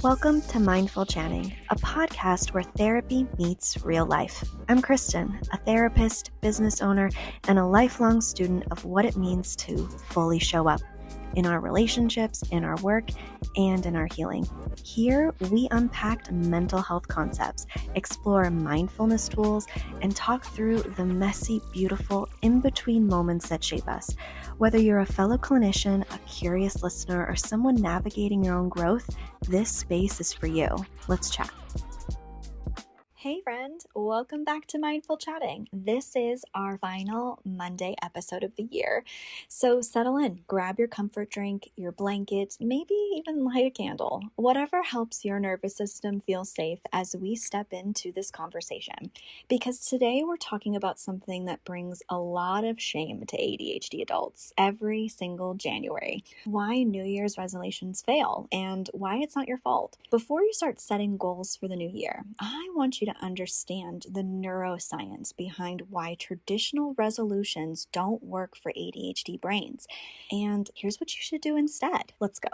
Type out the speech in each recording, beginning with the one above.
Welcome to Mindful Chatting, a podcast where therapy meets real life. I'm Kristen, a therapist, business owner, and a lifelong student of what it means to fully show up in our relationships, in our work, and in our healing. Here, we unpack mental health concepts, explore mindfulness tools, and talk through the messy, beautiful, in-between moments that shape us. Whether you're a fellow clinician, a curious listener, or someone navigating your own growth, this space is for you. Let's chat. Hey friend, welcome back to Mindful Chatting. This is our final Monday episode of the year. So settle in, grab your comfort drink, your blanket, maybe even light a candle, whatever helps your nervous system feel safe as we step into this conversation. Because today we're talking about something that brings a lot of shame to ADHD adults every single January. Why New Year's resolutions fail and why it's not your fault. Before you start setting goals for the new year, I want you to understand the neuroscience behind why traditional resolutions don't work for ADHD brains. And here's what you should do instead. Let's go.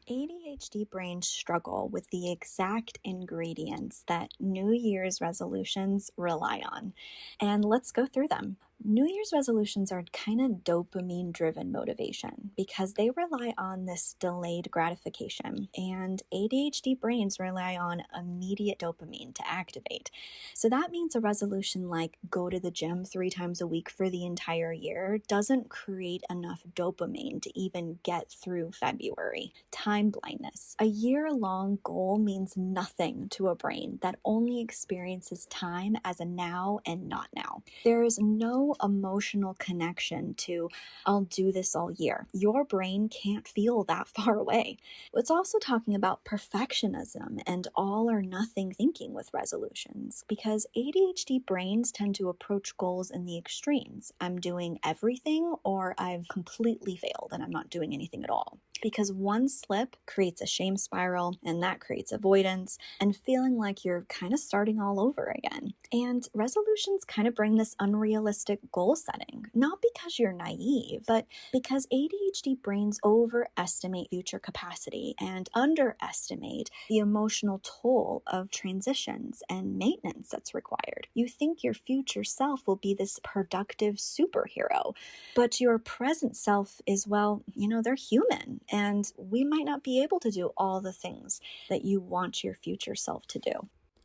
ADHD brains struggle with the exact ingredients that New Year's resolutions rely on. And let's go through them. New Year's resolutions are kind of dopamine-driven motivation because they rely on this delayed gratification, and ADHD brains rely on immediate dopamine to activate. So that means a resolution like go to the gym 3 times a week for the entire year doesn't create enough dopamine to even get through February. Time blindness. A year-long goal means nothing to a brain that only experiences time as a now and not now. There is no emotional connection to I'll do this all year. Your brain can't feel that far away. It's also talking about perfectionism and all or nothing thinking with resolutions because ADHD brains tend to approach goals in the extremes. I'm doing everything or I've completely failed and I'm not doing anything at all. Because one slip creates a shame spiral and that creates avoidance and feeling like you're kind of starting all over again. And resolutions kind of bring this unrealistic goal setting, not because you're naive, but because ADHD brains overestimate future capacity and underestimate the emotional toll of transitions and maintenance that's required. You think your future self will be this productive superhero, but your present self is, well, they're human. And we might not be able to do all the things that you want your future self to do.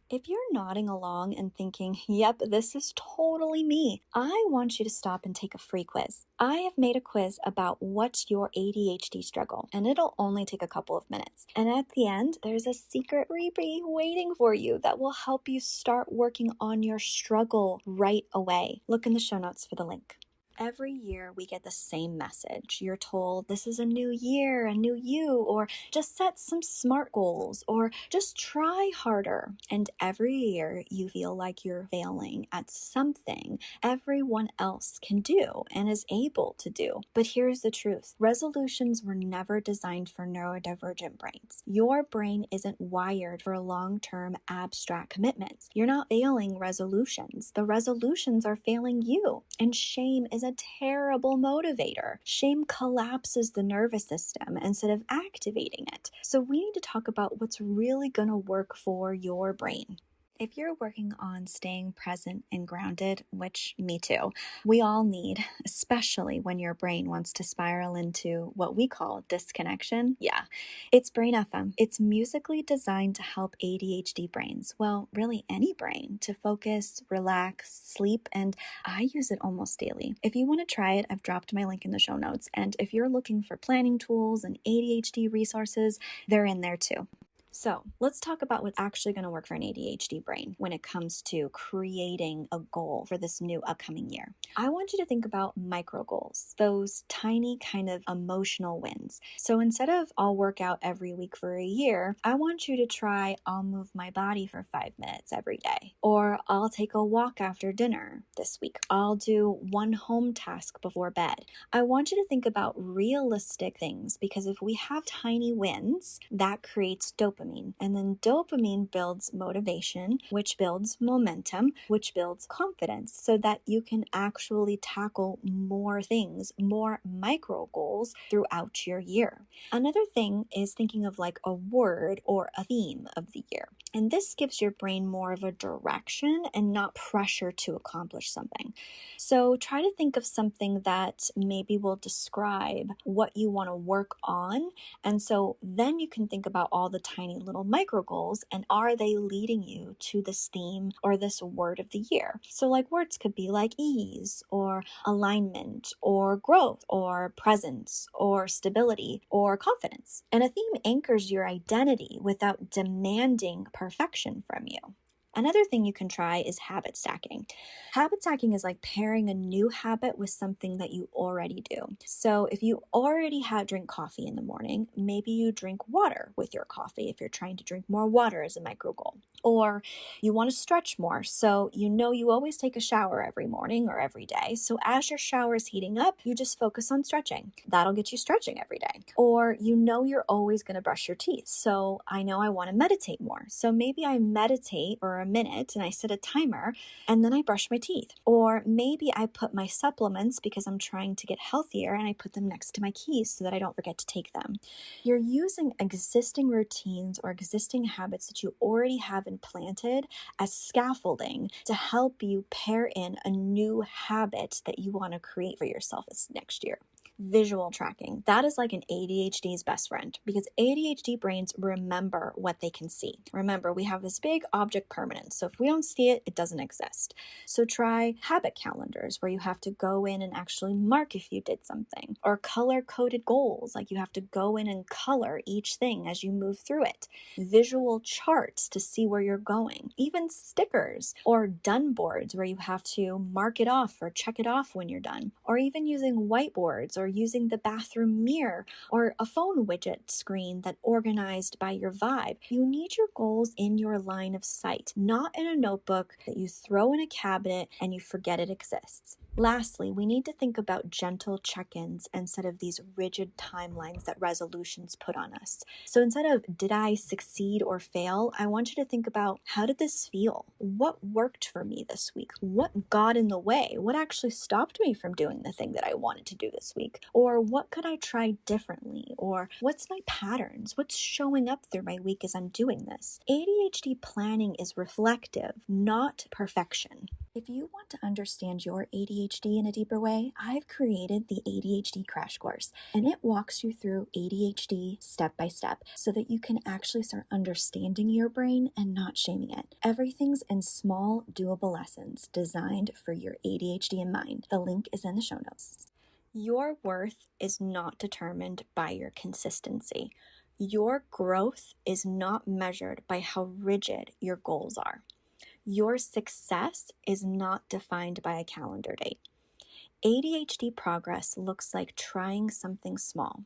If you're nodding along and thinking, yep, this is totally me, I want you to stop and take a free quiz. I have made a quiz about what's your ADHD struggle, and it'll only take a couple of minutes. And at the end, there's a secret freebie waiting for you that will help you start working on your struggle right away. Look in the show notes for the link. Every year we get the same message. You're told this is a new year, a new you, or just set some SMART goals, or just try harder. And every year you feel like you're failing at something everyone else can do and is able to do. But here's the truth. Resolutions were never designed for neurodivergent brains. Your brain isn't wired for long-term abstract commitments. You're not failing resolutions. The resolutions are failing you. And shame is a terrible motivator. Shame collapses the nervous system instead of activating it. So we need to talk about what's really going to work for your brain. If you're working on staying present and grounded, which me too, we all need, especially when your brain wants to spiral into what we call disconnection. Yeah, it's Brain FM. It's musically designed to help ADHD brains, well, really any brain, to focus, relax, sleep, and I use it almost daily. If you want to try it, I've dropped my link in the show notes. And if you're looking for planning tools and ADHD resources, they're in there too. So let's talk about what's actually going to work for an ADHD brain when it comes to creating a goal for this new upcoming year. I want you to think about micro goals, those tiny kind of emotional wins. So instead of I'll work out every week for a year, I want you to try I'll move my body for 5 minutes every day, or I'll take a walk after dinner this week. I'll do one home task before bed. I want you to think about realistic things because if we have tiny wins, that creates dopamine. dopamine. And then dopamine builds motivation, which builds momentum, which builds confidence so that you can actually tackle more things, more micro goals throughout your year. Another thing is thinking of like a word or a theme of the year. And this gives your brain more of a direction and not pressure to accomplish something. So try to think of something that maybe will describe what you want to work on. And so then you can think about all the tiny little micro goals and are they leading you to this theme or this word of the year? So like words could be like ease or alignment or growth or presence or stability or confidence. And a theme anchors your identity without demanding perfection from you. Another thing you can try is habit stacking. Habit stacking is like pairing a new habit with something that you already do. So if you already drink coffee in the morning, maybe you drink water with your coffee if you're trying to drink more water as a micro goal. Or you want to stretch more, so you know you always take a shower every morning or every day. So as your shower is heating up, you just focus on stretching. That'll get you stretching every day. Or you know you're always going to brush your teeth. So I know I want to meditate more. So maybe I meditate for a minute and I set a timer and then I brush my teeth. Or maybe I put my supplements because I'm trying to get healthier and I put them next to my keys so that I don't forget to take them. You're using existing routines or existing habits that you already have implanted as scaffolding to help you pair in a new habit that you want to create for yourself this next year. Visual tracking. That is like an ADHD's best friend because ADHD brains remember what they can see. Remember, we have this big object permanence. So if we don't see it, it doesn't exist. So try habit calendars where you have to go in and actually mark if you did something, or color-coded goals, like you have to go in and color each thing as you move through it. Visual charts to see where you're going. Even stickers or done boards where you have to mark it off or check it off when you're done. Or even using whiteboards or using the bathroom mirror or a phone widget screen that organized by your vibe. You need your goals in your line of sight, not in a notebook that you throw in a cabinet and you forget it exists. Lastly, we need to think about gentle check-ins instead of these rigid timelines that resolutions put on us. So instead of did I succeed or fail, I want you to think about how did this feel? What worked for me this week? What got in the way? What actually stopped me from doing the thing that I wanted to do this week? Or what could I try differently? Or what's my patterns? What's showing up through my week as I'm doing this? ADHD planning is reflective, not perfection. If you want to understand your ADHD in a deeper way, I've created the ADHD Crash Course, and it walks you through ADHD step by step so that you can actually start understanding your brain and not shaming it. Everything's in small, doable lessons designed for your ADHD in mind. The link is in the show notes. Your worth is not determined by your consistency. Your growth is not measured by how rigid your goals are. Your success is not defined by a calendar date. ADHD progress looks like trying something small,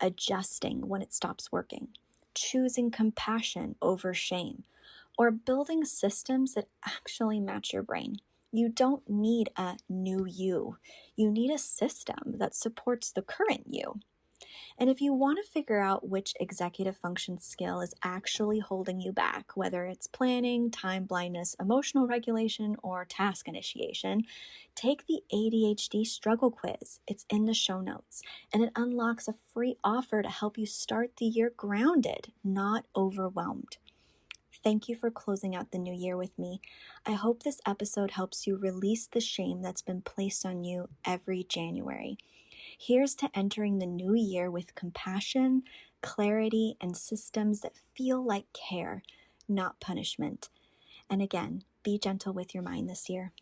adjusting when it stops working, choosing compassion over shame, or building systems that actually match your brain. You don't need a new you. You need a system that supports the current you. And if you want to figure out which executive function skill is actually holding you back, whether it's planning, time blindness, emotional regulation, or task initiation, take the ADHD struggle quiz. It's in the show notes, and it unlocks a free offer to help you start the year grounded, not overwhelmed. Thank you for closing out the new year with me. I hope this episode helps you release the shame that's been placed on you every January. Here's to entering the new year with compassion, clarity, and systems that feel like care, not punishment. And again, be gentle with your mind this year.